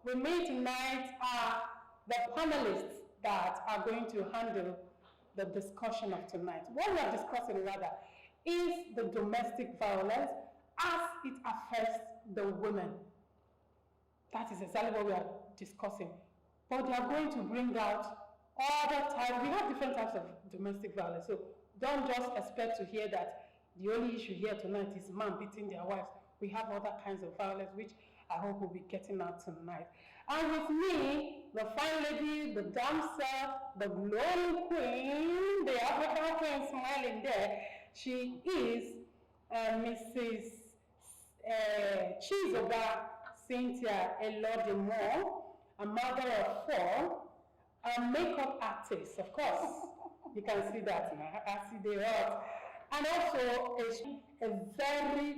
with me tonight are the panelists that are going to handle the discussion of tonight. What we are discussing rather is the domestic violence as it affects the women. That is exactly what we are discussing. But they are going to bring out other types. We have different types of domestic violence. So don't just expect to hear that the only issue here tonight is man beating their wives. We have other kinds of violence, which I hope we'll be getting out tonight. And with me, the fine lady, the damsel, the glowing queen, the African queen smiling there. She is Mrs. Chizoba Cynthia Elodimore, a mother of 4, a makeup artist, of course. You can see that now. I see the art. And also a very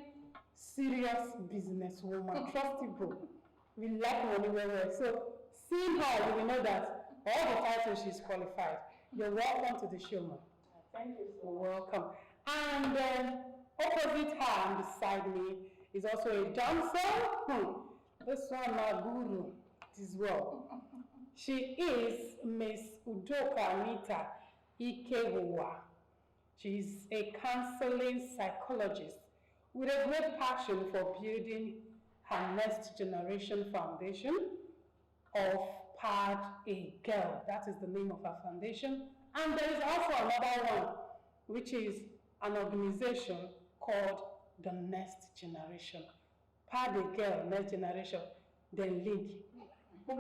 serious businesswoman, trustable. We like money very well. So seeing her, you will know that all the titles she's qualified. You're welcome to the show, ma'am. Thank you so much. Welcome. And then opposite her and beside me is also a dancer. This one, my guru, as well. She is Miss Udoka Anita Ikewa. She's a counseling psychologist with a great passion for building her next generation foundation of Pad a Girl. That is the name of her foundation. And there is also another one, which is an organization called the Next Generation. Pad a Girl, Next Generation, then link. They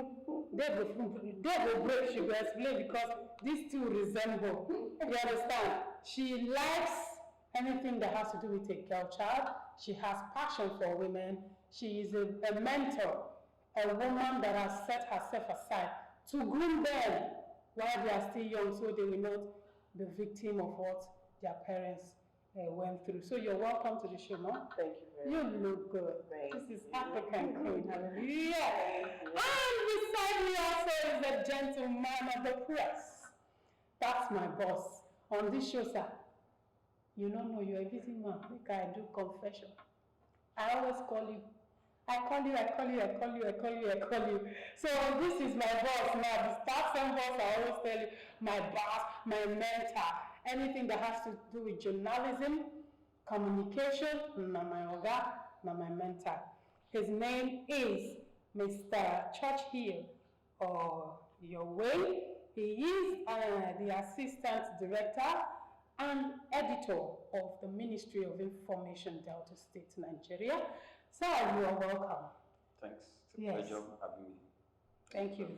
will break, she will explain because these two resemble. You understand? She likes anything that has to do with a girl child. She has passion for women. She is a mentor, a woman that has set herself aside to groom them while they are still young so they will not be victim of what their parents went through. So you're welcome to the show, no? Thank you very You much. look good. Thank This is you. African queen. Hallelujah. And beside me also is the gentleman of the press. That's my boss. On this show, sir, you don't know you're a busy man. Like I do confession. I always call you. I call you. So this is my boss now. The staff and boss, I always tell you, my boss, my mentor. Anything that has to do with journalism, communication, na my oga, na my mentor. His name is Mr. Churchill or Your Way. He is the Assistant Director and Editor of the Ministry of Information, Delta State, Nigeria. Sir, you are welcome. Thanks. It's a pleasure having me.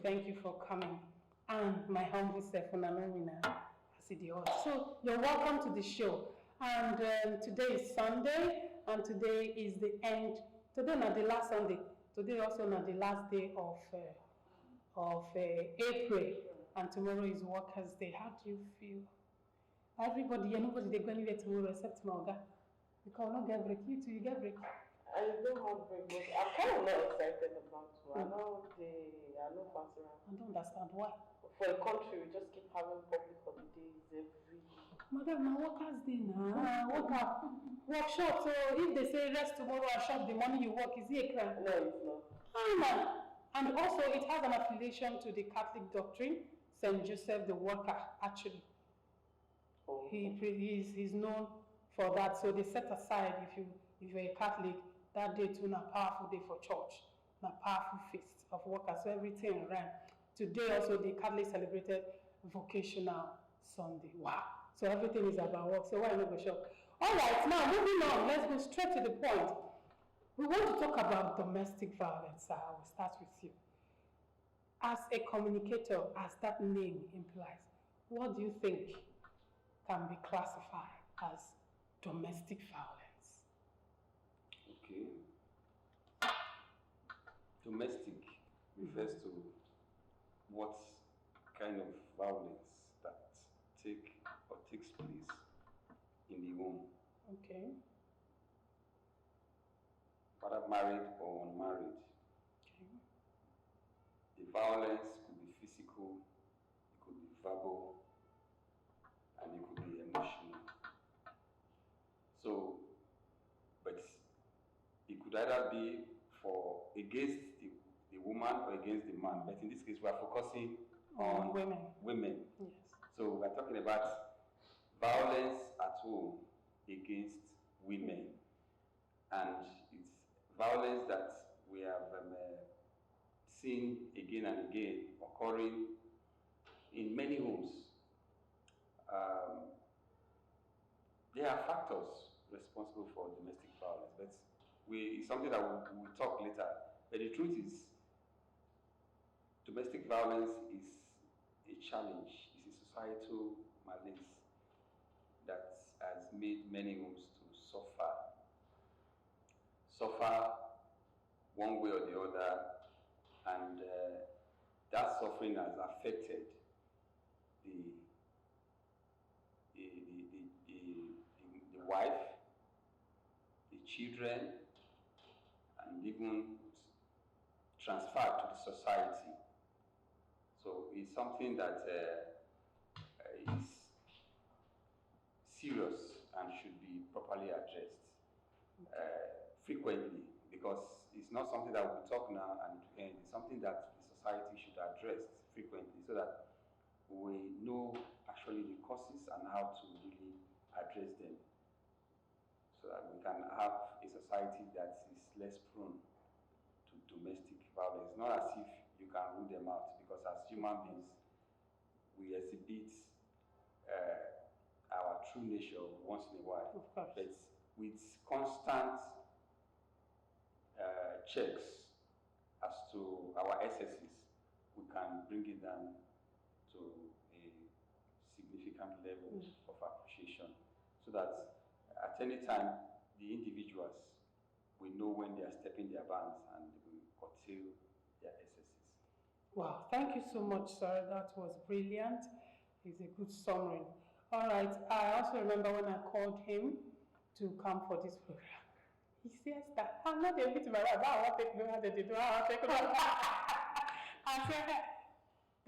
Thank you for coming. And my humble self, Unanomina, so you're welcome to the show. And today is Sunday, and today is the end. Today not the last Sunday. Today also not the last day of April, and tomorrow is Workers' Day. How do you feel? Everybody, nobody they go anywhere tomorrow except Moga. Because I don't get break. You too, you get break. I don't have break, but I'm kind of not excited about it. I know they are no fancy around. I don't understand why. For the country, we just keep having public holidays every day. Madam, my Workers' Day now. Workshop. So if they say rest tomorrow and shop the money you work, is it a crime? No, it's not. And also it has an affiliation to the Catholic doctrine, St. Joseph the Worker, actually. Oh. He's known for that. So they set aside, if you're a Catholic, that day too, a powerful day for church, a powerful feast of workers. So everything ran. Today also the Catholic celebrated Vocational Sunday. Wow. So everything is about work. So why not go shop? All right, now moving on, let's go straight to the point. We want to talk about domestic violence. I will start with you. As a communicator, as that name implies, what do you think can be classified as domestic violence? Okay. Domestic refers to what kind of violence that takes place in the home. Okay. Whether married or unmarried. Okay. The violence could be physical, it could be verbal, and it could be emotional. So, but it could either be against the woman or against the man, but in this case, we are focusing on women. Yes. So we are talking about violence at home against women, and it's violence that we have seen again and again occurring in many homes. There are factors responsible for domestic violence, but it's something that we'll talk later. But the truth is, domestic violence is a challenge, it's a societal malaise that has made many homes to suffer one way or the other, and that suffering has affected the wife, the children, and even transferred to the society. So it's something that is serious and should be properly addressed frequently, because it's not something that we talk now and it end. It's something that the society should address frequently, so that we know actually the causes and how to really address them, so that we can have a society that is less prone to domestic violence. Not as if you can rule them out, because as human beings, we exhibit our true nature once in a while. Of course. But with constant checks as to our excesses, we can bring it down to a significant level of appreciation, so that at any time the individuals will know when they are stepping their bounds and will curtail their excesses. Wow, thank you so much, sir. That was brilliant. It's a good summary. All right, I also remember when I called him to come for this program. He says that I'm not able to my wife. I want to take over the do. I want to take over. I said,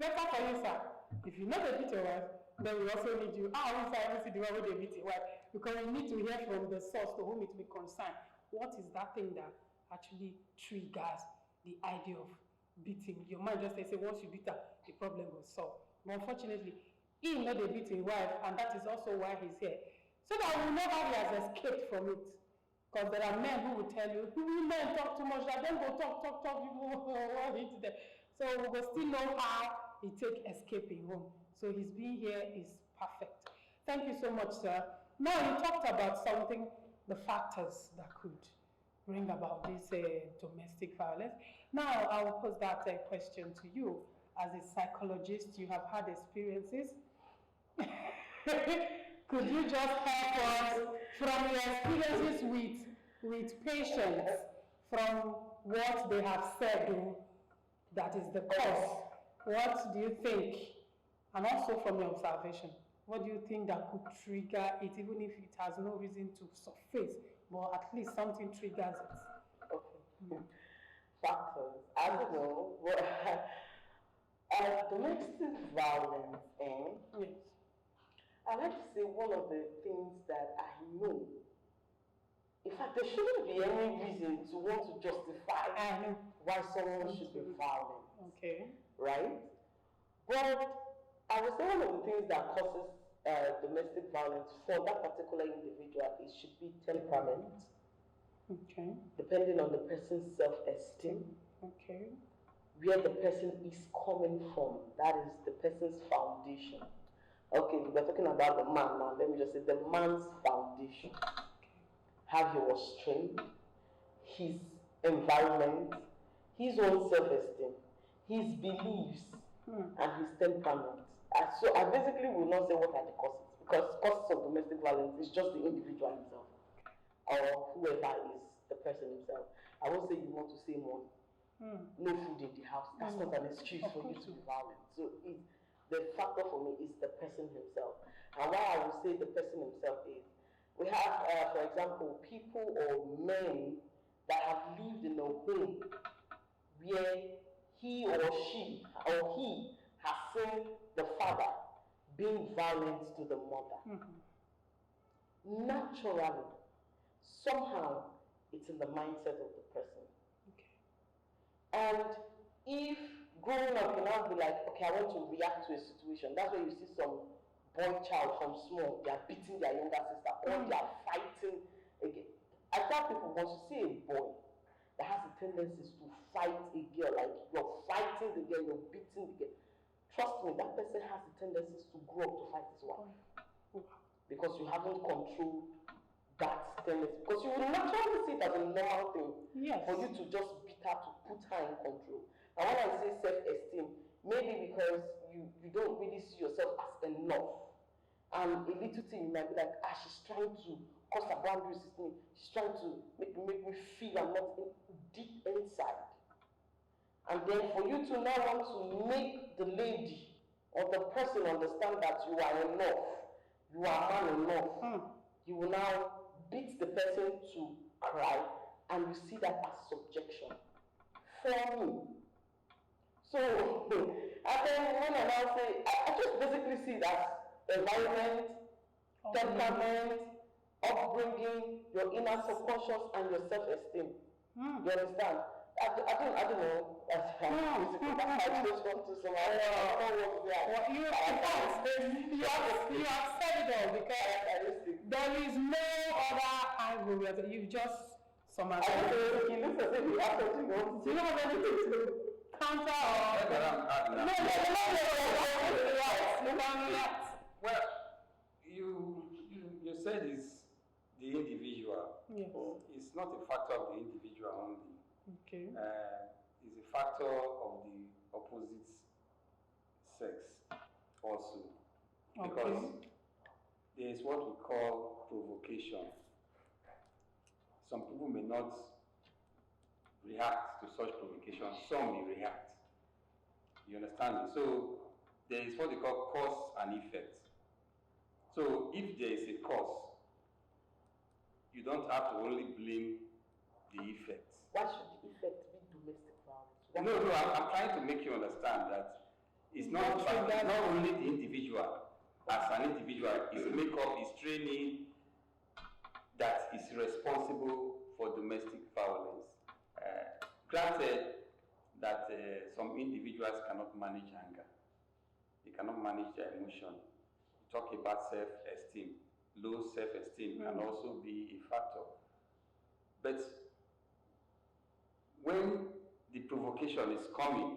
better for you, sir. If you not beat your wife, then we also need you. I want to see the one where they beat your wife, because we need to hear from the source to whom it may concern. What is that thing that actually triggers the idea of beating? Your mind just says, once you beat her, the problem will solve. But unfortunately, he know they beat his wife, and that is also why he's here. So that we know how he has escaped from it. Because there are men who will tell you, men talk too much, then go talk, you will hit them. So we will still know how he take escaping home. So his being here is perfect. Thank you so much, sir. Now you talked about something, the factors that could bring about this domestic violence. Now I will pose that question to you. As a psychologist, you have had experiences. Could you just help us from your experiences with patients, from what they have said that is the cause? What do you think? And also from your observation, what do you think that could trigger it, even if it has no reason to surface, but at least something triggers it? Okay. Factors. I don't know. Domestic violence, Yes. I like to say one of the things that I know. In fact, there shouldn't be any reason to want to justify why someone should be violent. Okay. Right? But I would say one of the things that causes domestic violence for that particular individual should be temperament. Okay. Depending on the person's self-esteem. Okay. Where the person is coming from. That is the person's foundation. Okay, we're talking about the man now. Let me just say the man's foundation. How he was trained, his environment, his own self-esteem, his beliefs, and his temperament. So I basically will not say what are the causes, because causes of domestic violence is just the individual himself, or whoever is the person himself. I won't say you want to say money. No food in the house. That's not an excuse for you to be violent. So the factor for me is the person himself. And why I will say the person himself is, we have, for example, people or men that have lived in a home where he or she or he has seen the father being violent to the mother. Naturally, somehow, it's in the mindset of the person. And if growing up you now be like, okay, I want to react to a situation, that's where you see some boy child from small, they are beating their younger sister, or they are fighting again. I tell people, once you see a boy that has the tendencies to fight a girl, like you're fighting the girl, you're beating the girl, trust me, that person has the tendencies to grow up to fight his wife. Because you haven't controlled that tendency. Because you will naturally see it as a normal thing for you to just beat her, to put her in control. And when I say self-esteem, maybe because you don't really see yourself as enough. And a little thing you might be like, she's trying to cross her boundaries with me. She's trying to make me feel I'm not deep inside. And then for you to now want to make the lady or the person understand that you are enough, you are man enough, you will now beat the person to cry, and you see that as subjection. For me. So, and then when I now say, I just basically see that environment, temperament, upbringing, your inner subconscious, and your self-esteem. You understand? I don't know. That's I just want to say, you have said it all, because there is no other angle. You've just summarized. You look as if you have something else. Do you have anything to counter or? No. Well, you said it's the individual. Yes. It's not a factor of the individual only. Okay. It's a factor of the opposite sex also. Because there is what we call provocation. Some people may not react to such provocation, some may react. You understand me? So there is what they call cause and effect. So if there is a cause, you don't have to only blame the effect. Why should the effect be domestic violence? No, I'm trying to make you understand that it's not only the individual. As an individual, his makeup, his training, that is responsible for domestic violence. Granted that some individuals cannot manage anger. They cannot manage their emotion. You talk about self-esteem. Low self-esteem can also be a factor. But when the provocation is coming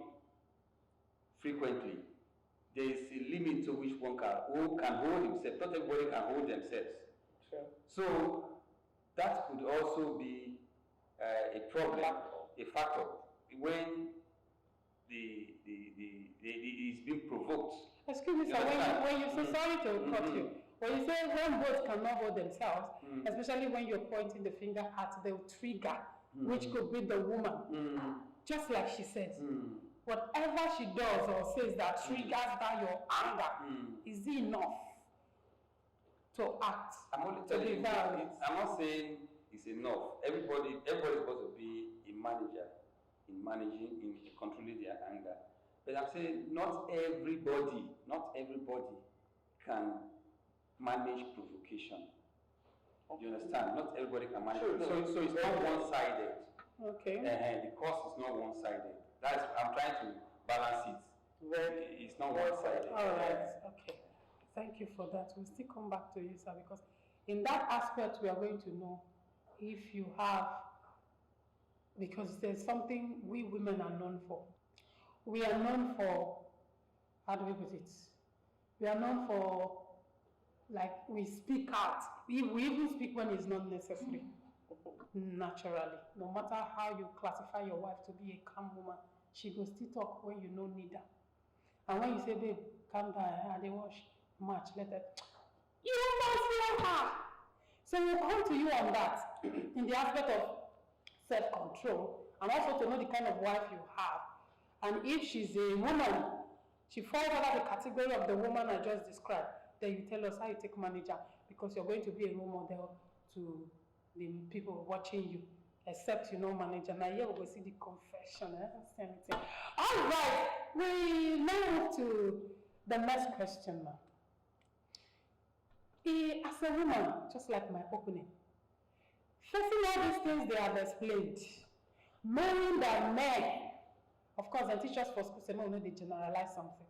frequently, there is a limit to which one can hold himself. Not everybody can hold themselves. Sure. So that could also be a problem, a factor, when is being provoked. Excuse me, sir, when you say, sorry to cut you, when you say when both cannot hold themselves, especially when you're pointing the finger at the trigger, which could be the woman, just like she says, whatever she does or says that triggers that your anger, is enough to act? I'm only telling you, I'm not saying it's enough. Everybody's supposed to be a manager in managing, in controlling their anger. But I'm saying not everybody can manage provocation. You understand? Not everybody can manage. So it's not one-sided. Okay. The cost is not one-sided. I'm trying to balance it. It's not one-sided. All right. Okay. Thank you for that. We'll still come back to you, sir, because in that aspect we are going to know if you have, because there's something we women are known for. We are known for, how do we put it? We are known for, like, we speak out. We even speak when it's not necessary. Naturally. No matter how you classify your wife to be a calm woman, she will still talk when you don't need her. And when you say, babe, calm down, they wash much, let her, you must love her. So we'll come to you on that in the aspect of self-control, and also to know the kind of wife you have. And if she's a woman, she falls under the category of the woman I just described, then you tell us how you take manager, because you're going to be a role model to the people watching you, except you know manager. Now here we will see the confession. I don't see anything. All right, we now move to the next question now. As a woman, just like my opening, facing all these things they have explained, knowing that men Of course, they teach us for school, say, no, they generalize something.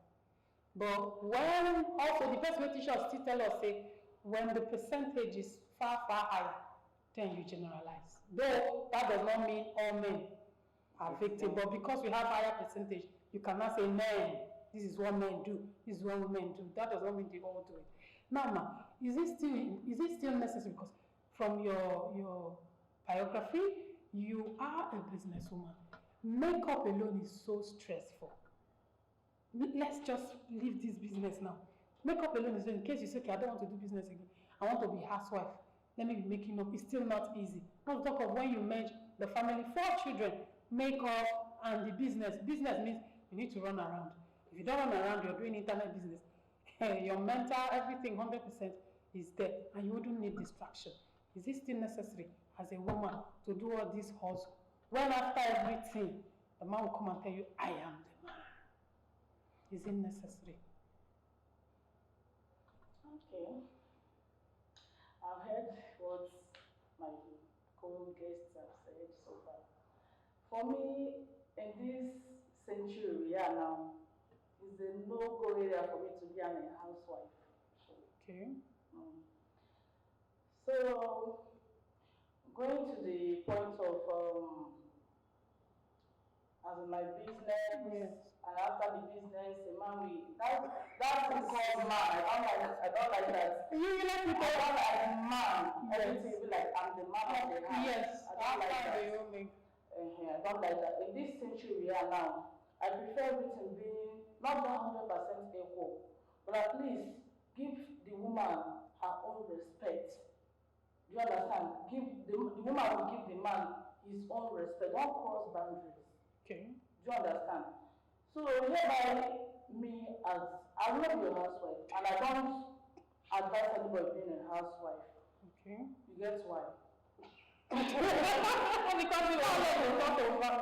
But when also the person who teach us still tell us, say, when the percentage is far, far higher, then you generalize. Though that does not mean all men are victims, but because we have higher percentage, you cannot say men, this is what men do, this is what women do. That does not mean they all do it. Now, ma, is it still necessary? Because from your biography, you are a businesswoman. Makeup alone is so stressful. Let's just leave this business now. Makeup alone is, in case you say, okay, I don't want to do business again. I want to be a housewife. Let me be making up. It's still not easy. Not to talk of when you merge the family, 4 children, makeup and the business. Business means you need to run around. If you don't run around, you're doing internet business. Your mental, everything, 100% is there, and you wouldn't need distraction. Is it still necessary as a woman to do all this hustle? When after everything, the man will come and tell you, I am the man. Is it necessary? Okay. I've heard what my co-guests have said so far. For me, in this century we are now, is a no-go area for me to be a housewife. Okay. So, going to the point of as in my business, Yes. and after the business, a man will that's because man. I don't like that. You let me I don't like man. Yes. Everything will be like I'm the man of the house. Yes, I don't like after that. the only. I don't like that. In this century we are now, I prefer everything being not 100% equal, but at least give the woman her own respect. Do you understand? The woman will give the man his own respect. Don't cross boundaries. Okay. Do you understand? So hereby, me as I will not be a housewife, and I don't advise anybody being a housewife. Okay. You get why? Because we all let them talk over.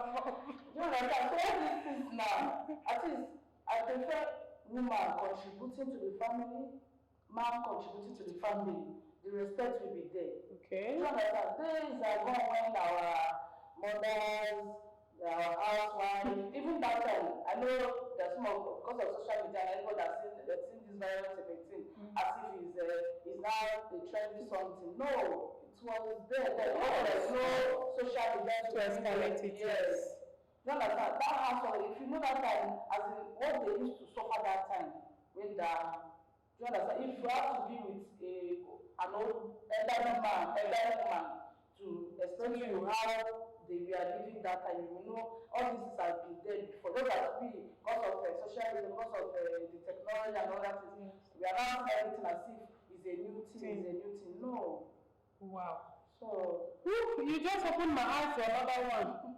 You understand? So all these things now, at least I prefer woman contributing to the family, man contributing to the family. The respect will be there. Okay. You understand? Days are gone when our mothers, our housewives, even that time, I know there's more because of social media, and everybody has seen this virus thing as if it's now a trendy something. No, it was there. There's no social media To escalate it. Yes. You understand? That household, if you know that time, as in what they used to suffer that time, when the, you understand? If you have to be with an old elderly man, elderly woman, to explain to you how they were living that time, you know, all this has been there before. Those are we, because of social media, because of the technology and all that, we are now everything as if it's a new thing, it's a new thing. No. Wow. So, You just opened my eyes to another one.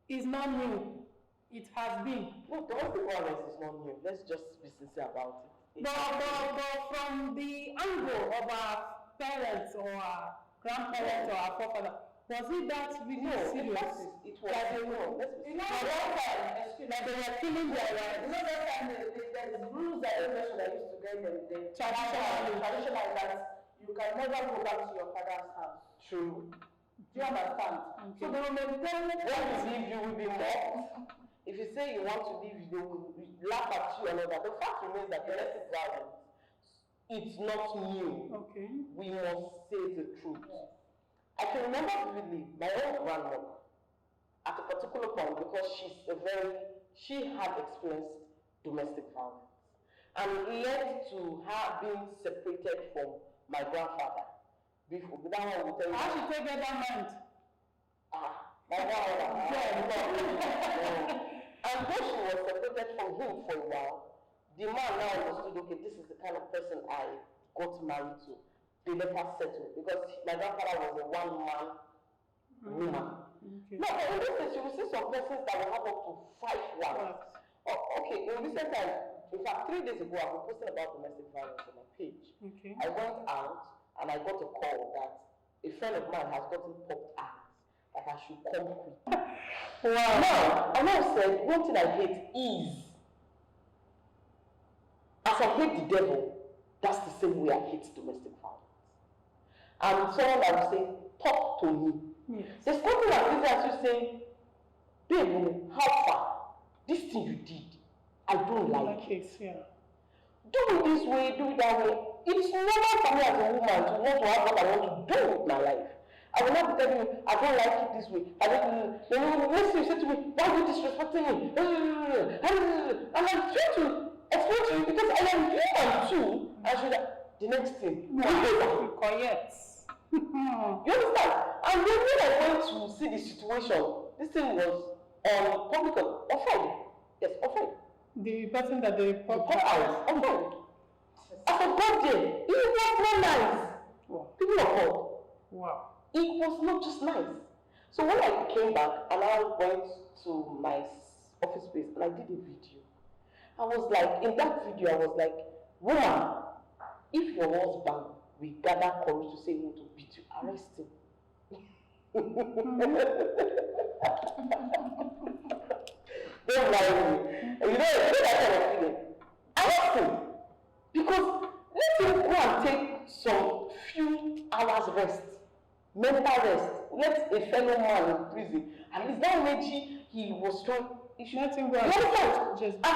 It's not new. It has been. No, don't be honest, it's not new. Let's just be sincere about it. But from the angle of our parents or our grandparents or our forefathers, was it that really No, serious? it was. That they No, were, let's be you know, serious. that time, excuse me, that they were killing their you rights. know that time there's rules that everybody that used to get them Traditionally. traditional that you can never go back to your father's house. True. Do you understand? Okay. So they will maintain When you leave, you will be mocked. If you say you want to leave, they will laugh at you and all that. The fact remains that domestic violence, it's not new. Okay. We must say the truth. Yes. I can remember vividly my own grandmother at a particular point because she had experienced domestic violence. And it led to her being separated from my grandfather. Before, that one will tell you. How she take that mind? My grandmother. And when she was separated from him for a while, the man now understood, okay, this is the kind of person I got married to. They let her settle because my grandfather was a one-man woman. Okay. No, but in this case, you will see some persons that will have up to 5 wives. Okay, in recent time, in fact, 3 days ago, I was posting about domestic violence on my page. Okay. I went out and I got a call that a friend of mine has gotten popped out, that I should come quick. Wow. Now, I now said, one thing I hate is, as I hate the devil, that's the same way I hate domestic violence. And someone that will say, talk to me. Yes. There's nothing as easy as you saying, babe, how far? This thing you did, I don't like it. Yeah. Do it this way, do it that way. It's normal for me as a woman to want to have what I want to do with my life. I will not be telling you, I don't like it this way. I don't, next thing you say to me, why are you disrespecting me? And I'm trying to explain to you because I am human too. And she's like, the next thing, Correct. you understand? And then when I went to see the situation, this thing was on public on Friday. Yes, on Friday. The person that they Pop out on Friday. As a birthday, it was not nice. Wow. People of God. Wow. It was not just nice. So when I came back and I went to my office space and I did a video, I was like, in that video, I was like, woman, if your husband will gather courage to say he want to beat you, arrest him. Don't lie to me. You know that kind of feeling. Arrest him. Because let him go and take some few hours rest. Mental rest. Let a fellow man in prison. At least that energy he was trying. He should Let him go. You understand? Just I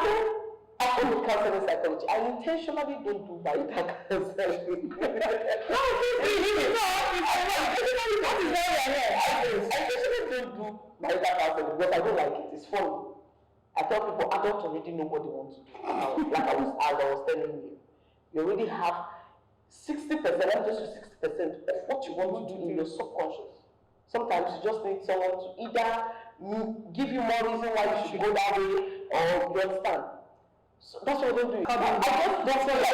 do counseling psychology. I intentionally don't do marital counseling. I intentionally don't do marital counseling because I don't like it. It's fun. I tell people adults already know what they want to do. Like I was telling you, you already have 60%, not just 60% of what you want to do in your subconscious. Sometimes you just need someone to either give you more reason why you should go that way, or you understand. So that's what I don't do. I just don't feel like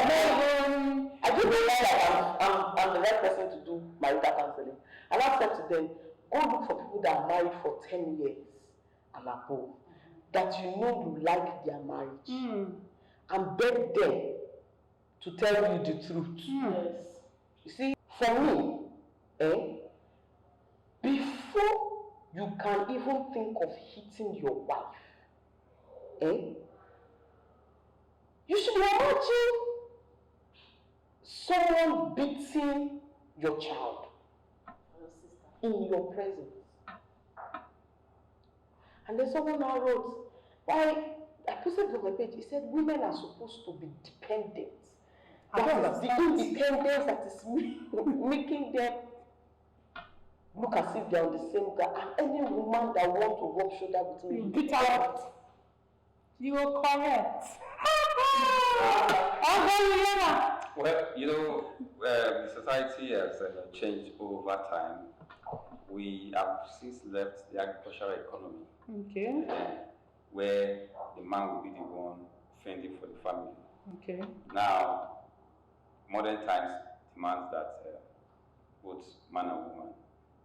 I just don't feel like I'm the right person to do marital counseling. And I said to them, go look for people that are married for 10 years and above, that you know you like their marriage, and beg them to tell you the truth. Yes. You see, for me, before you can even think of hitting your wife, you should imagine someone beating your child in your presence. And then someone now wrote, why, I posted on my page, he said women are supposed to be dependent. That is the independence that is making them look as if they are on the same guy. And any woman that wants to rub shoulder with me, you beat out. You are correct. Well, you know, the society has changed over time. We have since left the agricultural economy, Okay. where the man will be the one fending for the family. Okay. Now, modern times demands that both man and woman,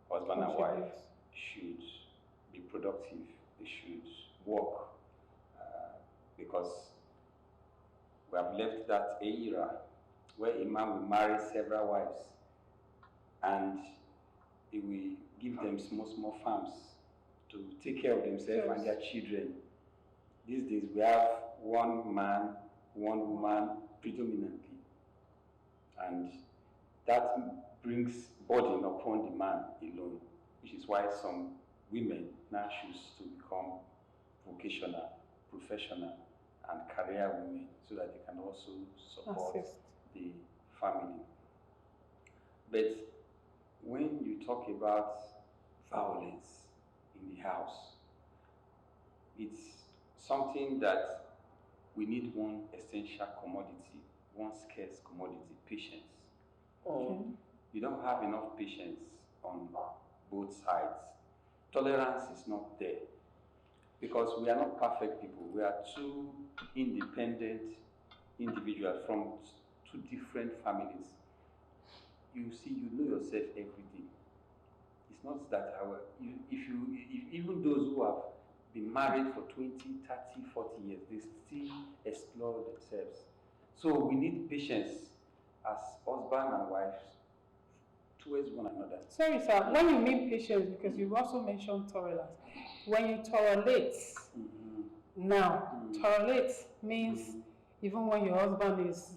husband and wife, should be productive. They should work, because we have left that era where a man will marry several wives and he will give them small farms to take care of themselves and their children. These days we have one man, one woman predominantly, and that brings burden upon the man alone, which is why some women now choose to become vocational, professional, and career women, so that they can also support the family. But when you talk about violence in the house, it's something that we need one essential commodity, one scarce commodity: patience. You don't have enough patience on both sides. Tolerance is not there, because we are not perfect people. We are two independent individuals from two different families. You see, you know yourself every day. It's not that if even those who have been married for 20, 30, 40 years, they still explore themselves. So we need patience as husband and wife towards one another. Sorry, sir. When you mean patience, because you've also mentioned tolerance. When you tolerate, tolerate means even when your husband is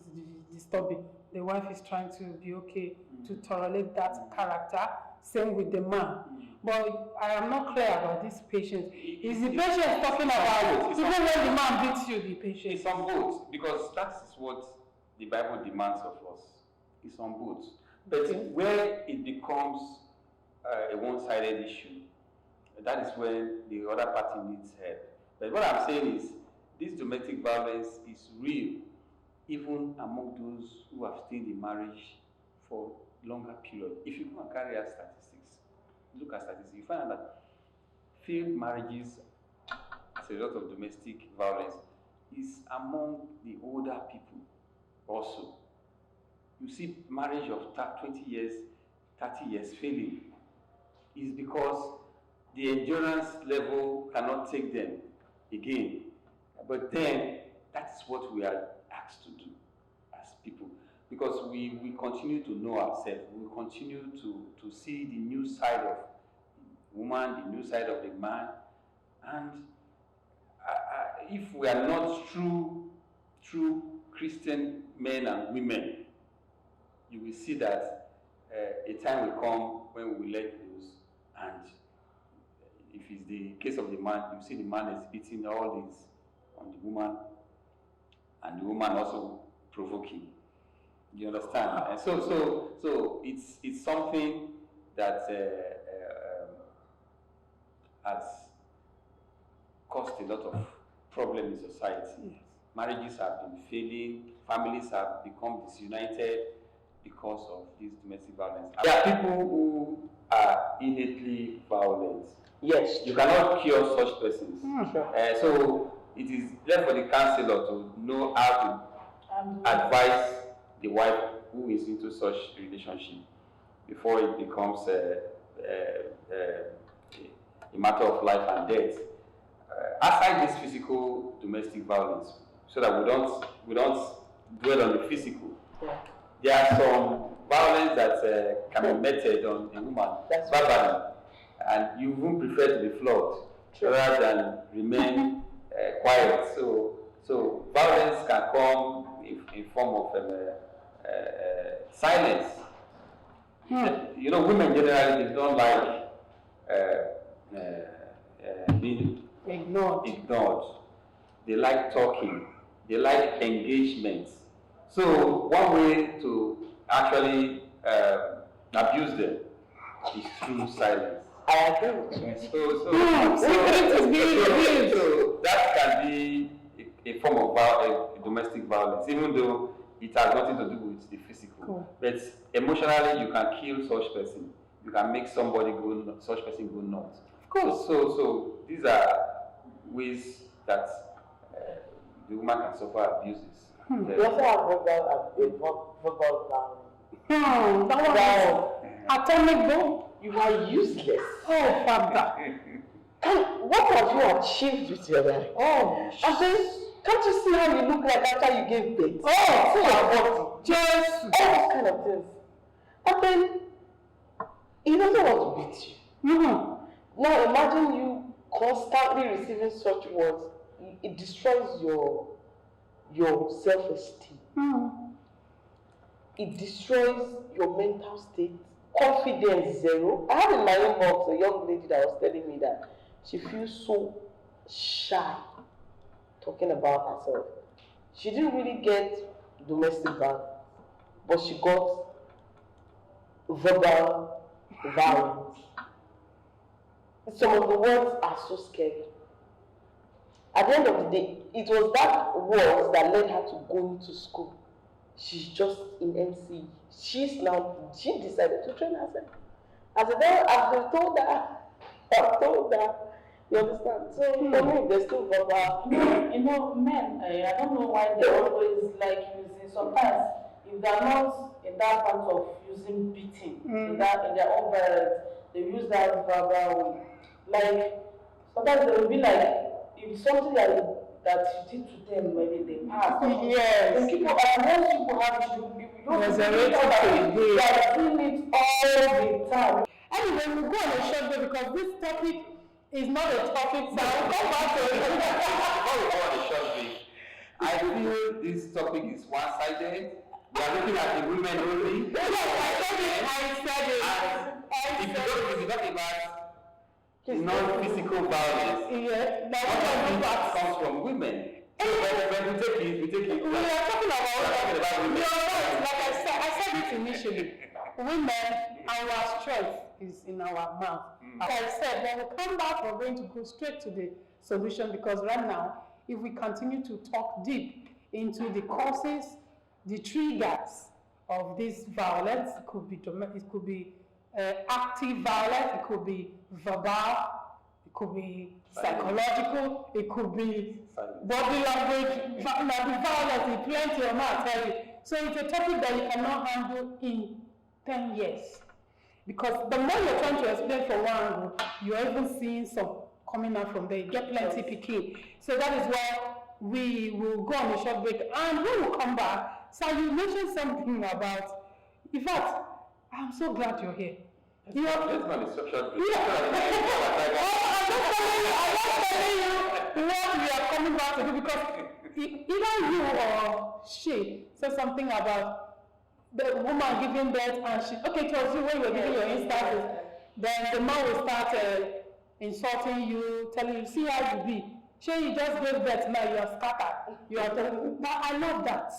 disturbing, the wife is trying to be okay to tolerate that character same with the man. But I am not clear about this patient. Is the patient talking about it's even on when the man beats you, the patient? It's on both, because that is what the Bible demands of us. It's on both. But Okay. where it becomes a one-sided issue, that is when the other party needs help. But what I'm saying is, this domestic violence is real, even among those who have stayed in marriage for longer period. If you go and carry out statistics, look at statistics, you find out that failed marriages as a result of domestic violence is among the older people also. You see marriage of 20 years, 30 years failing is because the endurance level cannot take them again. But then that's what we are asked to do as people, because we continue to know ourselves, we continue to see the new side of the woman, the new side of the man, and if we are not true Christian men and women, you will see that a time will come when we will let loose, and if it's the case of the man, you see the man is beating all this on the woman, and the woman also provoking. You understand? And so it's something that has caused a lot of problem in society. Yes. Marriages have been failing, families have become disunited because of this domestic violence. There are people who are innately violent. Yes. You cannot cure such persons. Sure. So it is left for the counselor to know how to advise the wife who is into such relationship before it becomes a matter of life and death. Aside this physical domestic violence, so that we don't dwell on the physical. Yeah. There are some violence that can be meted on a woman That's verbally, and you even prefer to be flogged rather than remain quiet. So violence can come in form of silence. You know, women generally they don't like being ignored. They like talking. They like engagement. So one way to actually abuse them is through silence. I agree with you. So that can be a form of domestic violence, even though it has nothing to do with the physical. Cool. But emotionally, you can kill such person. You can make somebody such person go nuts. Of course. So these are ways that the woman can suffer abuses. We also have verbal violence. That one is atomic bomb. You are useless. Oh, Father. And what have you achieved with your life? Oh, And then, can't you see how you look like after you gave birth? Oh, See your body. Jesus. All those kind of things. And then, he doesn't want to beat you. Now imagine you constantly receiving such words. It destroys your self-esteem. It destroys your mental state. Confidence zero. I have in my inbox a young lady that was telling me that she feels so shy talking about herself. She didn't really get domestic violence, but she got verbal violence. Some of the words are so scary. At the end of the day, it was that words that led her to go into school. She's just in NC. She decided to train herself. As a girl, I've told her, you understand? So for me, there's still verbal. You know, men, I don't know why they always like using, sometimes, if they're not in that part of using beating, in their own violence, they use that verbal, like, sometimes they will be like, if something that you did to them, maybe they pass. Yes. And people, and most people have issue, you don't There's a see way people to that take they are doing it all the time. Anyway, we'll go on a short break because this topic is not a topic, so I'll come back to it. Before we go on a short break, I feel this topic is one-sided, You are looking at the women only. Yes, I said it. If you talk about non-physical violence, Yes, that comes from women. So when we take it. We are talking about women. You're right. Like I said it initially. Women, our strength is in our mouth. As I said, when we come back, we're going to go straight to the solution, because right now, if we continue to talk deep into the causes, the triggers of this violence, it could be active violence, it could be verbal, it could be psychological, it could be body language, violence, plenty of I tell you. So it's a topic that you cannot handle in 10 years. Because the more you're trying to explain from one angle, you're even seeing some coming out from there. You get plenty picking. So that is why we will go on a short break. And when we come back, so you mentioned something about, in fact, I'm so glad you're here. I'm just telling you what we are coming back to do, because either you or she said something about the woman giving birth, and she, okay, it was you when you were giving your instances, then the man will start insulting you, telling you, see how you be. Sure, you just gave birth, now you are scattered. You are telling, but I love that.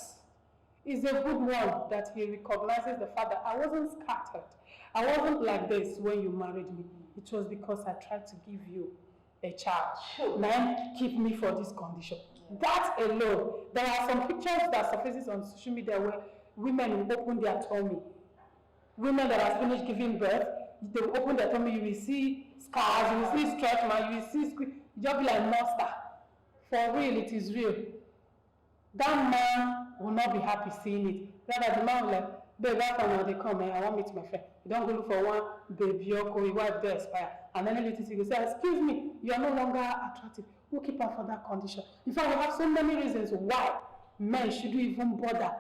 It's a good one that he recognizes the fact that I wasn't scattered. I wasn't like this when you married me. It was because I tried to give you a child. Sure. Now keep me for this condition. That alone. There are some pictures that surfaces on social media where women will open their tummy. Women that have finished giving birth, they will open their tummy, you will see scars, you will see stretch marks, you will see squeeze. You just be like monster. For real, it is real. That man will not be happy seeing it. Rather, the man will like, babe, how come when they come, I want to meet my friend. You don't go look for one baby, your wife there expire. And then little thing, you say, excuse me, you are no longer attractive. We'll keep her for that condition. In fact, we have so many reasons why men should even bother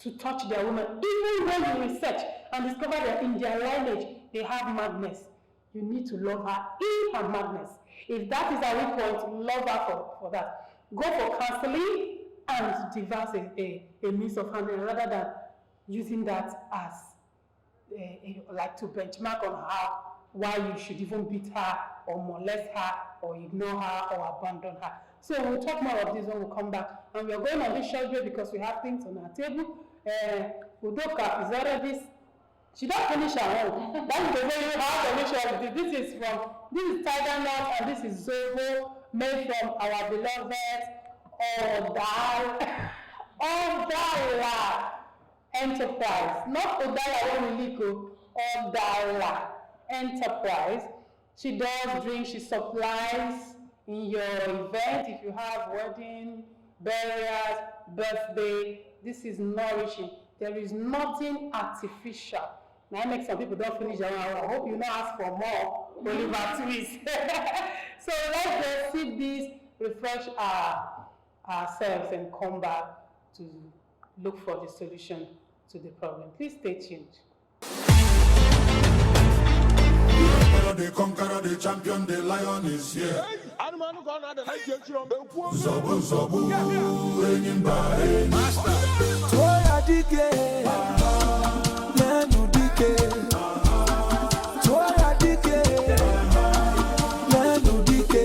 to touch their woman. Even when you research and discover that in their lineage, they have madness. You need to love her in her madness. If that is a weak point, love her for that. Go for counseling and devise a means of handling, rather than using that as like to benchmark on why you should even beat her or molest her or ignore her or abandon her. So we'll talk more of this when we come back. And we're going on this short break because we have things on our table. Udoka is already, she don't finish her own. That is the way you have to make sure this is Tiger Nut and this is Zobo, made from our beloved Odala Enterprise. Not Odala Omiliko, Odala Enterprise. She does drinks, she supplies in your event. If you have wedding, burials, birthday, this is nourishing. There is nothing artificial. Now, I make some people don't finish their own. I hope you not ask for more Oliver Twist. So let's just sip this, refresh ourselves, and come back to look for the solution to the problem. Please stay tuned. The conqueror, the champion, the lion is here. Zobu, Zobu, reigning by master. Toya dike, nenu dike. Toya dike, nenu dike.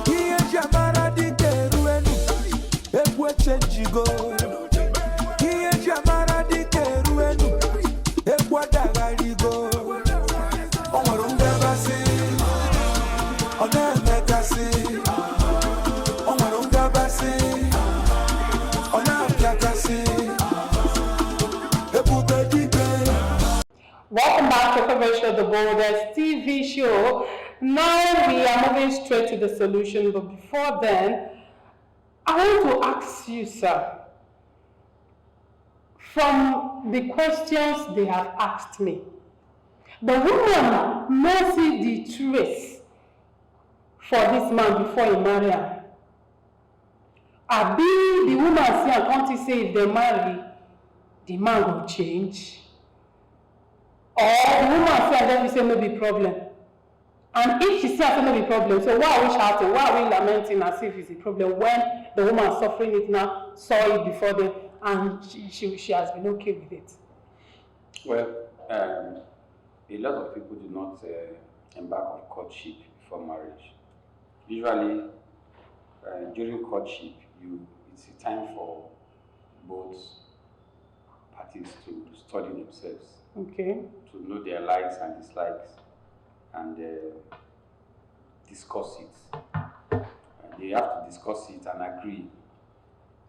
Iye jamara dike ruenu, ekwe chenjigo. Iye jamara dike ruenu, ekwe dagarigo. Welcome back to Conversation of the Boulders TV show. Now we are moving straight to the solution, but before then, I want to ask you, sir, from the questions they have asked me, the woman must see the trace for this man before he marry her. Abi, the woman see and can't say if they marry, the man will change. Or the woman see and then we say no be problem. And if she see and say no be problem, so why are we shouting? Why are we lamenting as if it's a problem when the woman suffering it now saw it before them and she has been okay with it? Well, a lot of people do not embark on courtship before marriage. Usually, during courtship, it's a time for both parties to study themselves, Okay. to know their likes and dislikes, and discuss it. They have to discuss it and agree.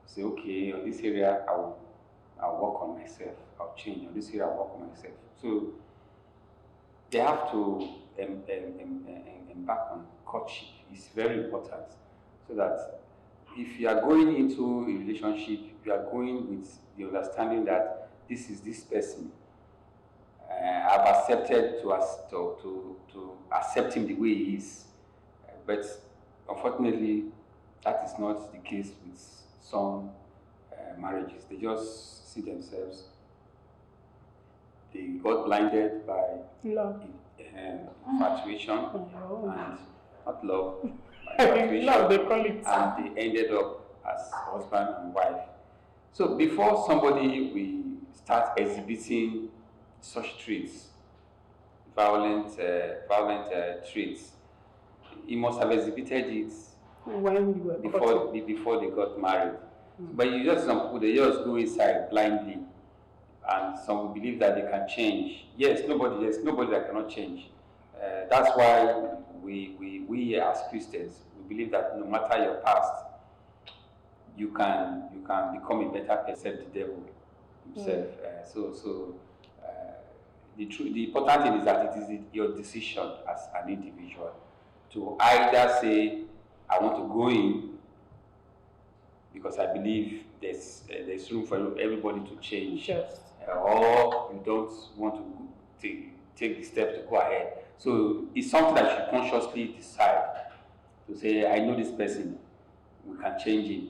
Say, okay, on this area, I'll work on myself. I'll change. On this area, I'll work on myself. So they have to embark on courtship. It's very important, so that if you are going into a relationship, you are going with the understanding that this is this person. I've accepted to accept him the way he is, but unfortunately, that is not the case with some marriages. They just see themselves. They got blinded by Love. infatuation Oh. and not love, by infatuation, Love, they call it. and they ended up as husband and wife. So before somebody will start exhibiting such traits, violent traits, he must have exhibited it When you were before they got married. But some people, they just go inside blindly, and some will believe that they can change. There's nobody that cannot change. That's why we as Christians, we believe that no matter your past, you can become a better person except the devil himself. The important thing is that it is your decision as an individual to either say, I want to go in because I believe there's room for everybody to change, or you don't want to take the step to go ahead. So it's something that you consciously decide to say, I know this person, we can change him.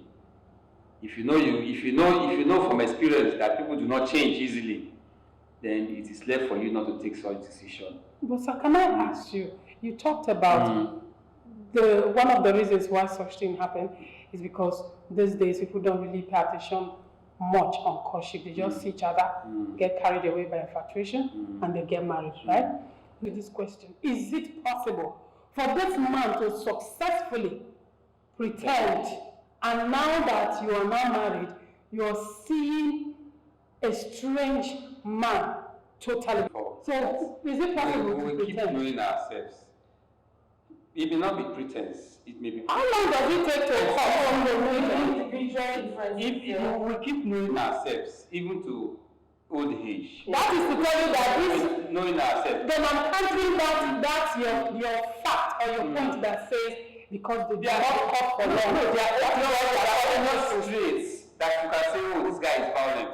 If you know from experience that people do not change easily, then it is left for you not to take such decision. But sir, can I ask you? You talked about one of the reasons why such thing happen is because these days people don't really pay attention much on courtship. They just see each other, get carried away by infatuation, and they get married, right? With this question, is it possible for this man to successfully pretend, and now that you are now married, you are seeing a strange man totally? So is it possible We to keep pretend? knowing ourselves. It may not be pretense. It may be. How long does it take to come from the Individual If we keep knowing ourselves, even to old age. That is to tell you that this, Knowing ourselves. then I'm counting that's your fact or your point that says because they are not caught for long. They are not traits that you can say, oh, this guy is violent.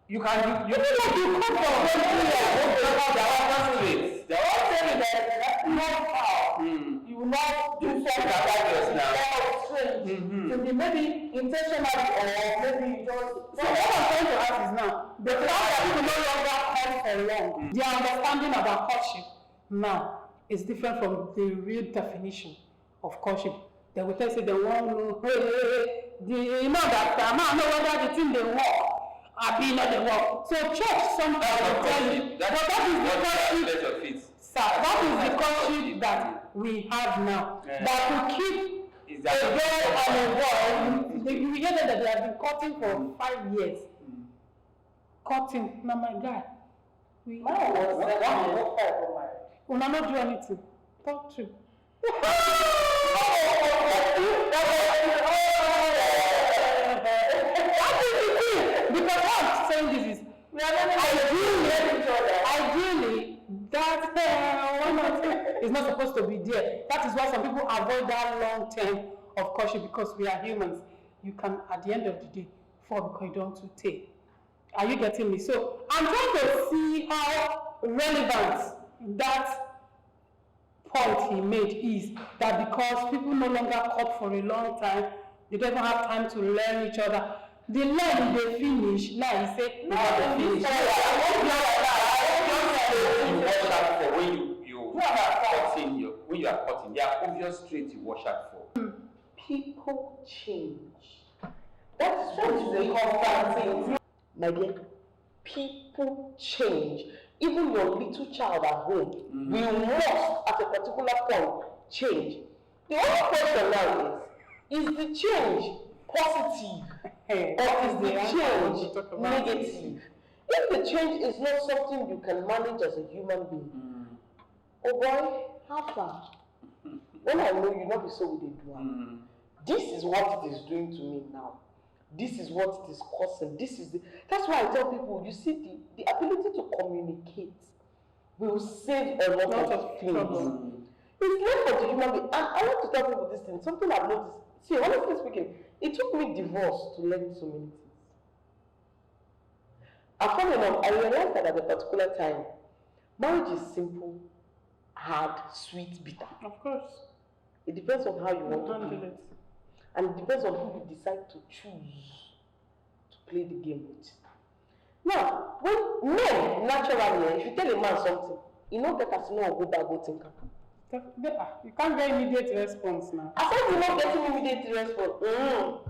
You can you come from There are not traits. There are saying that not how you will not do something to be maybe intentionally or maybe you just. So what I'm trying to ask is now, the fact that people no longer caught for long, their understanding about courtship now is different from the real definition of courtship. They will tell you they won't know, you know that I don't know whether the thing they work. I've been on the work. So church sometimes will tell you, but that is the courtship, sir, that is the courtship that we have now. That to keep a girl and a boy, you hear that they have been courting for 5 years. Courting, now my guy. Mine was what type of marriage? We will not do anything. Talk to. Because what I'm saying this is, ideally, that one is not supposed to be there. That is why some people avoid that long term of courtship because we are humans. You can, at the end of the day, fall because you don't take. Are you getting me? So I'm trying to see how relevant that point he made is that because people no longer court for a long time, they don't have time to learn each other. The learn they finish, now you say, no, they finish. When you are cutting, there are obvious traits you watch out for. People change. That is a constant thing. My dear, people change. Even your little child at home will must, at a particular point, change. The only question now is the change positive or is the change negative? If the change is not something you can manage as a human being, oh boy, how far? When I know you not be so with the do. This is what it is doing to me now. This is what it is causing. That's why I tell people, you see, the ability to communicate will save a lot of things. It's not for the human being. And I like to tell people this thing, something I've noticed. See, honestly speaking, it took me divorce to learn so many things. And funny enough, I realized that at a particular time, marriage is simple, hard, sweet, bitter. Of course. It depends on how you want to do it. And it depends on who you decide to choose to play the game with. Now, when men, naturally, if you tell a man something, you know better to know a good thinker. You can't get immediate response now. I said you're not getting immediate response.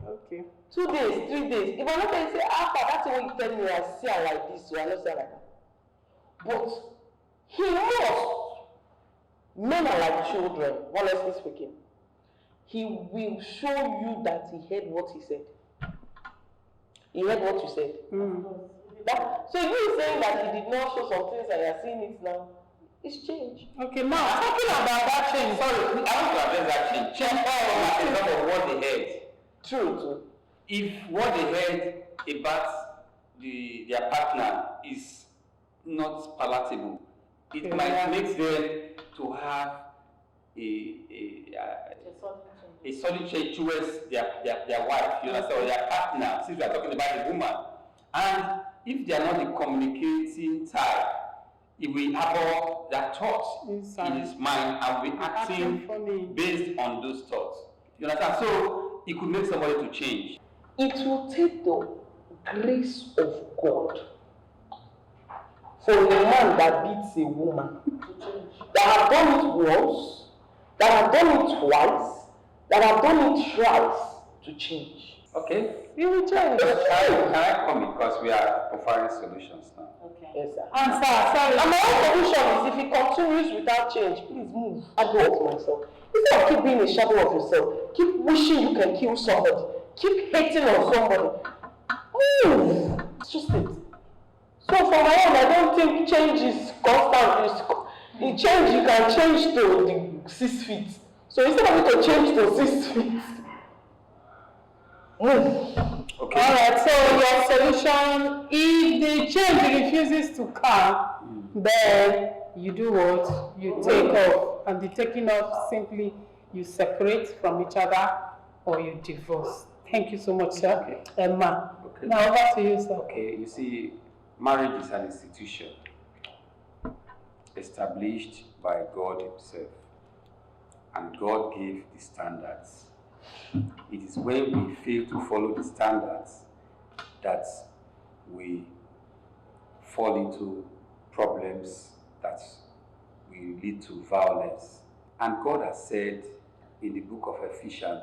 Okay. 2 days, 3 days. If I not tell you, say, after that's what you tell me, I see her like this, so I don't see her like that. But he must. Men are like children, honestly speaking. He will show you that he heard what he said. He heard what you said. So you saying that he did not show some things and you are seeing it now, it's change. Okay, now talking about that change. Sorry, I want to address that change. Change is not of what they heard. True. If what they heard about their partner is not palatable, it might make them to have a solid change towards their wife, you understand, or their partner, since we are talking about the woman. And if they are not the communicating type, it will harbor that thought in his mind and will be acting based on those thoughts. You understand? So it could make somebody to change. It will take the grace of God for a man that beats a woman, that have done it once, that have done it twice, that have done it thrice, to change. Okay? You will change. Can I come in? Because we are offering solutions now. Okay. Yes, sir. And sorry. And my own solution is if he continues without change, please move. I do it to myself. Instead of keep being a shadow of yourself, keep wishing you can kill somebody, keep hating on somebody. Move. It's just it. So for my own, I don't think change is constant. In change, you can change to the 6 feet. So instead of you to change to 6 feet, move. Okay. Alright, so your solution, if the change refuses to come, then you do what? You take off. And the taking off, simply you separate from each other or you divorce. Thank you so much, sir. Okay. Emma. Okay. Now over to you, sir. Okay, you see, marriage is an institution established by God Himself, and God gave the standards. It is when we fail to follow the standards that we fall into problems that will lead to violence. And God has said in the book of Ephesians,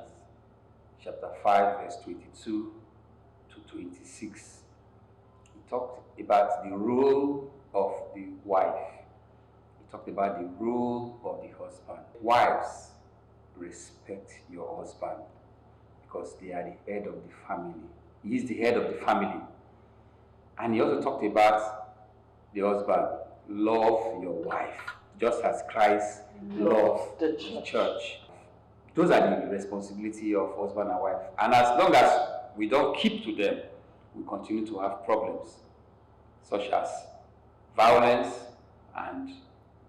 chapter 5, verse 22 to 26, He talked about the role of the wife. He talked about the role of the husband. Wives, respect your husband because they are the head of the family. He is the head of the family. And he also talked about the husband. Love your wife, just as Christ loved the church. Those are the responsibility of husband and wife. And as long as we don't keep to them, we continue to have problems, such as violence and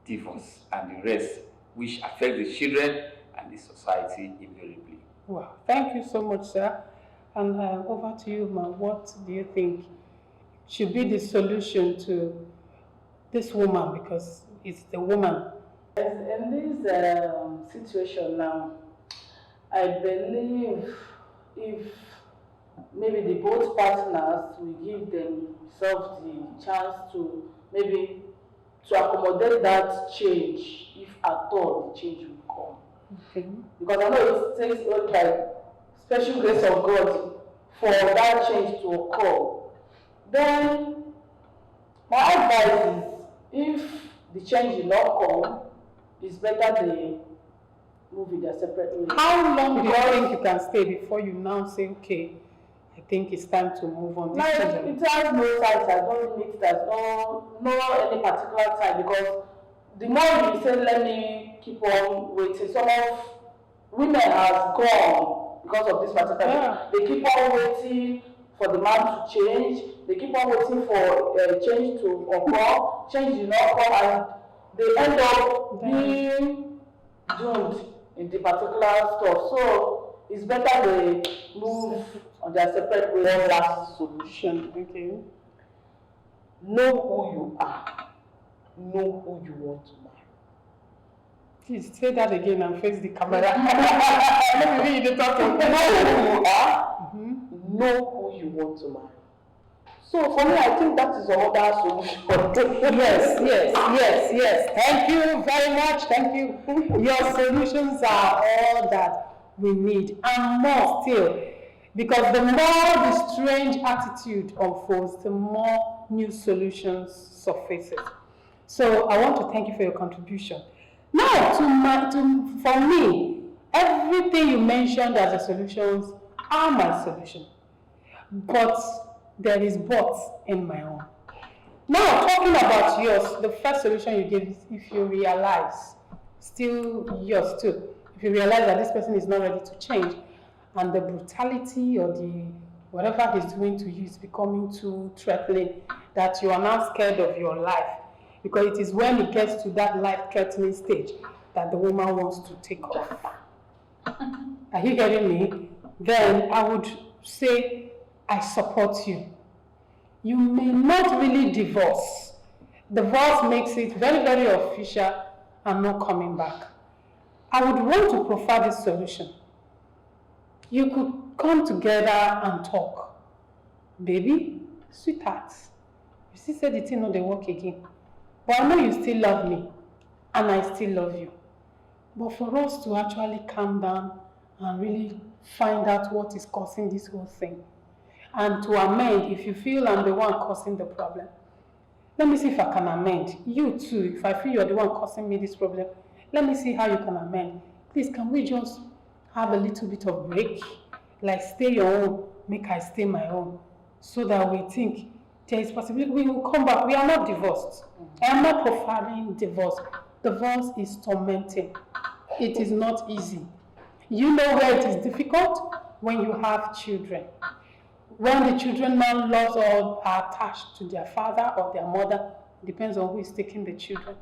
divorce and the rest, which affect the children and the society invariably. Wow, thank you so much, sir. And over to you, ma. What do you think should be the solution to this woman? Because it's the woman. In this situation now, I believe if maybe the both partners will give themselves the chance to maybe to accommodate that change, if at all the change will come. Okay. Because I know it takes like special grace of God for that change to occur, then my advice is if the change will not come, it's better they move in their separate ways. How long do you think you can stay before you now say, okay, I think it's time to move on? Like, it has no time, there's no limit, there's no any particular time, because the more you say, let me keep on waiting, some of women have gone because of this particular Yeah. They keep on waiting for the man to change, they keep on waiting for change to occur, change did not occur, and they end up being doomed in the particular stuff. So it's better they move on their separate ways. One last solution. Okay. Know who you are. Know who you want to marry. Please say that again and face the camera. Let me read the talk. Know who you are. Mhm. Know who you want to marry. So for me, I think that is another solution. Yes. Thank you very much. Thank you. Your solutions are all that we need and more still. Because the more the strange attitude unfolds, the more new solutions surfaces. So I want to thank you for your contribution. Now, for me, everything you mentioned as a solutions are my solution. But there is but in my own. Now, talking about yours, the first solution you gave is if you realize, still yours too, if you realize that this person is not ready to change, and the brutality or the whatever he's doing to you is becoming too threatening, that you are now scared of your life, because it is when it gets to that life-threatening stage that the woman wants to take off. Are you getting me? Then I would say, I support you. You may not really divorce. Divorce makes it very, very official and not coming back. I would want to profile this solution. You could come together and talk. Baby, sweetheart, you still said the thing not they work again. But I know you still love me, and I still love you. But for us to actually calm down and really find out what is causing this whole thing, and to amend if you feel I'm the one causing the problem. Let me see if I can amend. You too, if I feel you're the one causing me this problem, let me see how you can amend. Please, can we just have a little bit of break? Like stay your own, make I stay my own. So that we think there is possibility we will come back. We are not divorced. I am not profiling divorce. Divorce is tormenting. It is not easy. You know where it is difficult? When you have children. When the children now lost or are attached to their father or their mother, depends on who is taking the children,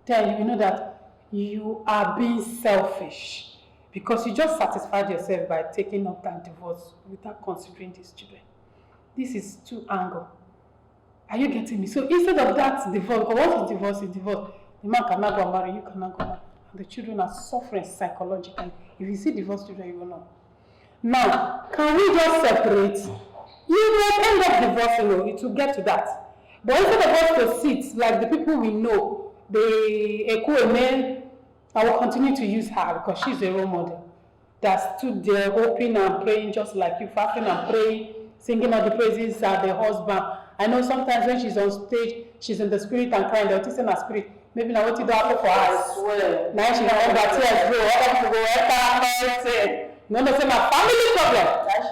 then you know that you are being selfish because you just satisfied yourself by taking up that divorce without considering these children. This is too angle. Are you getting me? So instead of that divorce, because once it's divorce, it's divorce. The man cannot go and marry, you cannot go and marry. And the children are suffering psychologically. If you see divorced children, you will know. Now, can we just separate? You will end up divorcing, it will get to that. But instead of us to sit, like the people we know, the Ekueme, I will continue to use her because she's a role model that stood there hoping and praying just like you, fasting and praying, singing all the praises at the husband. I know sometimes when she's on stage, she's in the spirit and crying, they're teaching her spirit. Maybe now what you do happen for her. I swear. Now she can remember tears, bro. Other people go, enter, no, say my family problem.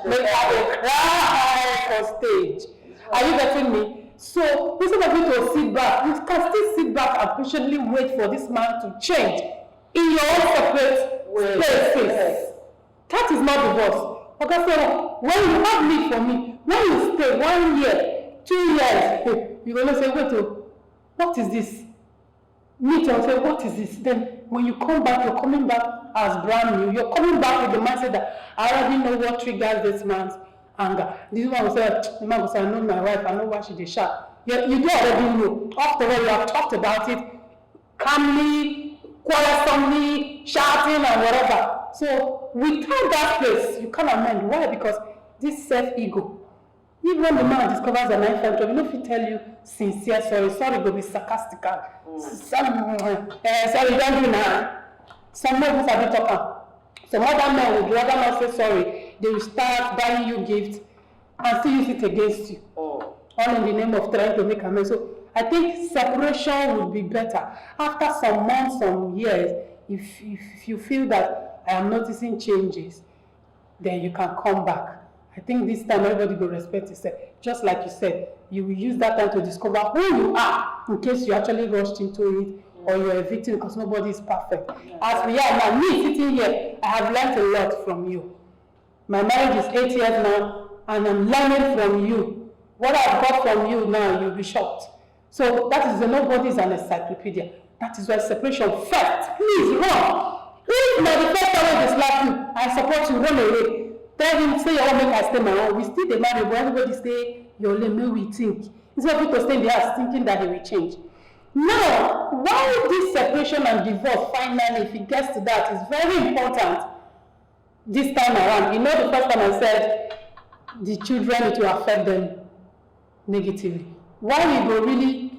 Make her cry for stage. Are you getting me? So instead of you to sit back, you can still sit back and patiently wait for this man to change in your own separate spaces. That is not divorce. Okay, so when you have need for me, when you stay 1 year, 2 years, you're gonna say, wait, what is this? Me to say, what is this? Then when you come back, you're coming back as brand new. You're coming back with the mindset that I already know what triggers this man's anger. This one will say, the man will say, I know my wife, I know why she did shout. You do already know. After all, you have talked about it calmly, quietly, shouting and whatever. So without that place, you can't amend. Why? Because this self-ego. Even when the man discovers an iPhone, you know if he tell you sincere sorry go be sarcastical. Sorry, don't do now. Some men will be talking. Some other men would rather not say sorry. They will start buying you gifts. and still use it against you. Oh. All in the name of trying to make amends. So I think separation would be better. After some months, some years, if you feel that I am noticing changes, then you can come back. I think this time everybody will respect yourself. Just like you said, you will use that time to discover who you are in case you actually rushed into it or you're a victim because nobody is perfect. As we are now, me sitting here, I have learned a lot from you. My marriage is 8 years now, and I'm learning from you. What I've got from you now, you'll be shocked. So that is nobody's an encyclopedia. That is why separation first. Please run. If not the first time they slap you, I support you, run away. Tell him, say your own, make I stay my own. We still the married, but everybody say your own, may we think. Instead of people staying in the house thinking that he will change. Now, why this separation and divorce finally, if it gets to that, is very important this time around. You know, the first time I said the children, it will affect them negatively. Why we will really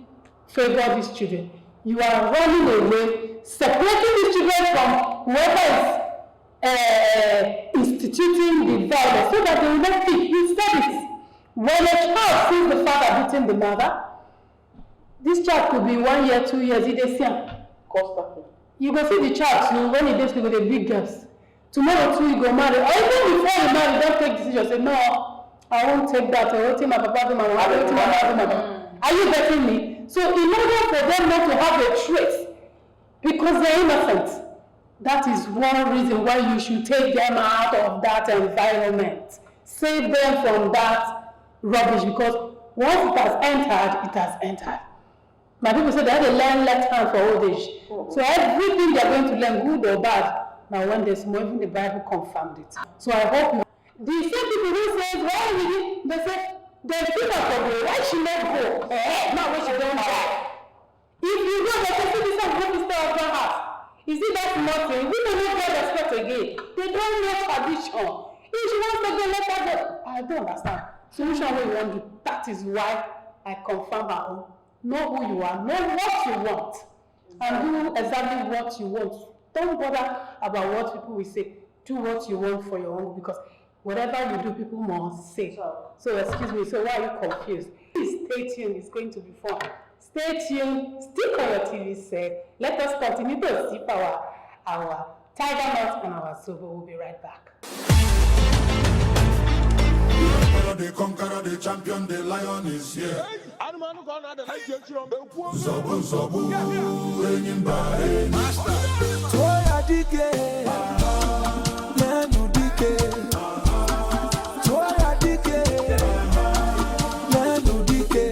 favor these children? You are running away, separating these children from whoever is instituting the violence so that they will not think. Instead, when a child sees the father beating the mother, this child could be 1 year, 2 years, he dey see am. Constantly. You go see the child too when he dey with the big girls. Tomorrow too, you go marry. Or even before you marry, don't take decision. Say, no, I won't take that. I won't take my papa do my mama. I won't take my mama do my mama. Are you getting me? So in order for them not to have a trace, because they're innocent, that is one reason why you should take them out of that environment. Save them from that rubbish, because once it has entered, it has entered. My people say they have to learn left hand for old age. So everything they're going to learn, good or bad, now when there's more, even the Bible confirmed it. So I hope you. The same people who say, why we they say, they think of why she let go? Now when she don't die. If you go, they say, this is what is the of your house. Is it that nothing? We don't know God respect again. They don't know tradition. If she wants to go, let her go. I don't understand. Solution what you want to do. That is why I confirm her own. Know who you are, know what you want, and do exactly what you want. Don't bother about what people will say. Do what you want for your own, because whatever you do, people must say. So excuse me, so why are you confused? Please stay tuned, it's going to be fun. Stay tuned, stick on your TV set. Let us continue to sip our tiger nut and our soba. We'll be right back. The conqueror, the champion, the lion is here. Zobu, zobu, ringing by master. Toya dike, nenu dike. Toya dike, nenu dike.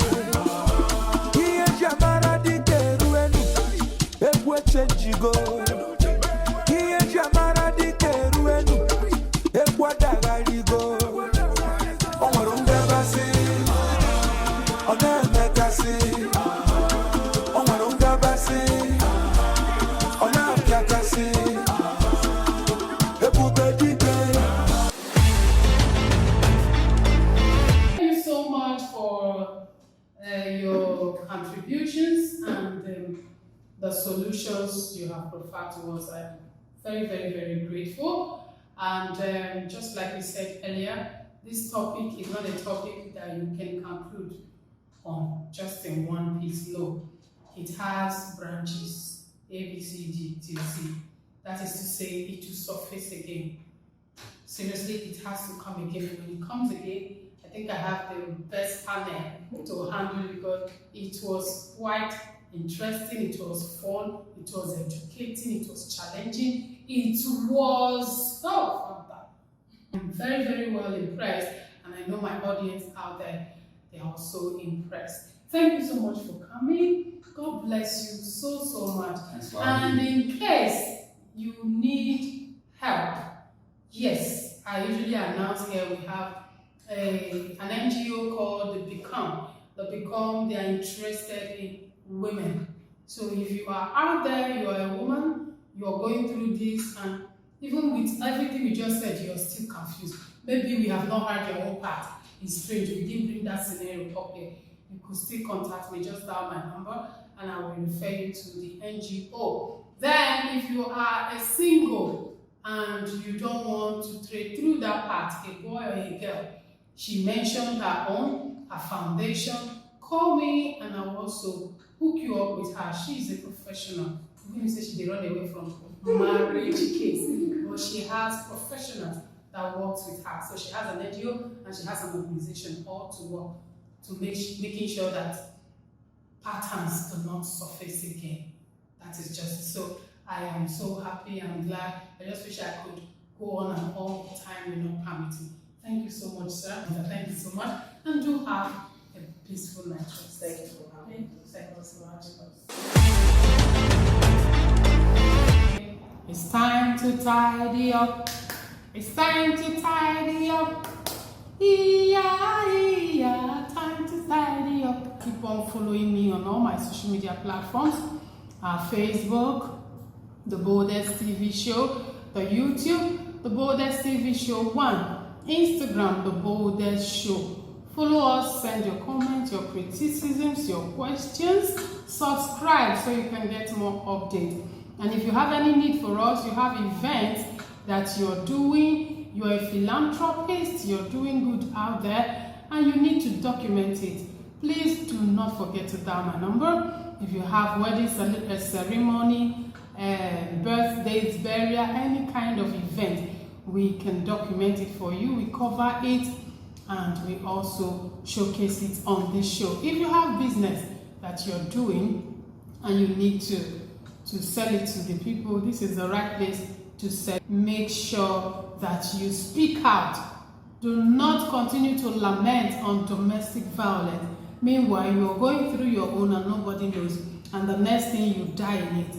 Iye jamara dike ruenu, ebwe chenjigo. Iye jamara dike ruenu, ebwe dagarigo. Thank you so much for your contributions and the solutions you have provided to us. I'm very, very, very grateful. And just like we said earlier, this topic is not a topic that you can conclude on just in one piece. No, it has branches, A, B, C, D, T, C. That is to say, it will surface again. Seriously, it has to come again. When it comes again, I think I have the best panel to handle it, because it was quite interesting, it was fun, it was educating, it was challenging, it was so fun. I'm very, very well impressed, and I know my audience out there, they are also impressed. Thank you so much for coming. God bless you so, so much. And in case you need help, yes, I usually announce here we have an NGO called The Become. The Become, they are interested in women. So if you are out there, you are a woman, you are going through this, and even with everything we just said, you are still confused. Maybe we have not heard your own part. It's strange, we didn't bring that scenario up here. You could still contact me, just dial my number, and I will refer you to the NGO. Then, if you are a single and you don't want to trade through that part, a boy or a girl, She mentioned her own, her foundation. Call me and I will also hook you up with her. She is a professional. Even say she run away from marriage case, but she has professionals that works with her. So she has an NGO and she has an organization all to work to making sure that patterns do not surface again. That is just so. I am so happy and glad. I just wish I could go on and on, time will not permit me. Thank you so much, sir. Thank you so much. And do have a peaceful night. Thank you for having me. Thank you so much. It's time to tidy up. It's time to tidy up. Yeah, time to tidy up. Keep on following me on all my social media platforms. Facebook, The Boldest TV Show, the YouTube, The Boldest TV Show 1, Instagram, The Boldest Show. Follow us, send your comments, your criticisms, your questions, subscribe so you can get more updates. And if you have any need for us, you have events that you're doing, you're a philanthropist, you're doing good out there, and you need to document it, please do not forget to dial my number. If you have wedding ceremony, birthdays, burial, any kind of event, we can document it for you. We cover it and we also showcase it on this show. If you have business that you're doing and you need to sell it to the people, this is the right place to sell. Make sure that you speak out. Do not continue to lament on domestic violence. Meanwhile, you're going through your own and nobody knows, and the next thing you die in it.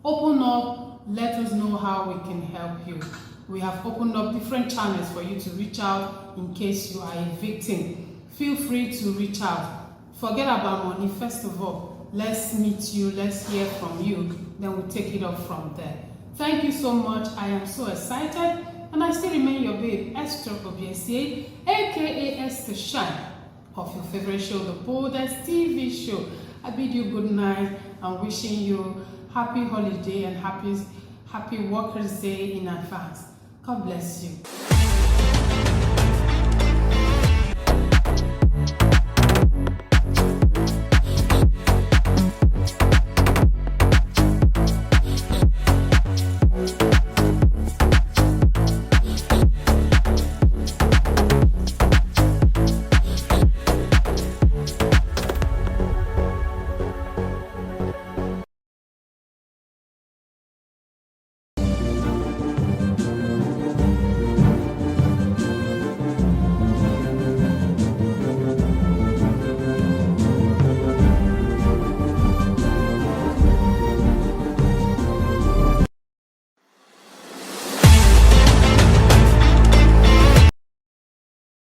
Open up, let us know how we can help you. We have opened up different channels for you to reach out in case you are a victim. Feel free to reach out. Forget about money. First of all, let's meet you, let's hear from you, then we'll take it up from there. Thank you so much. I am so excited, and I still remain your babe, Esther Obiesie, aka Esther Shine, of your favorite show, The Boldest TV Show. I bid you good night and wishing you happy holiday and happy Workers' Day in advance. God bless you.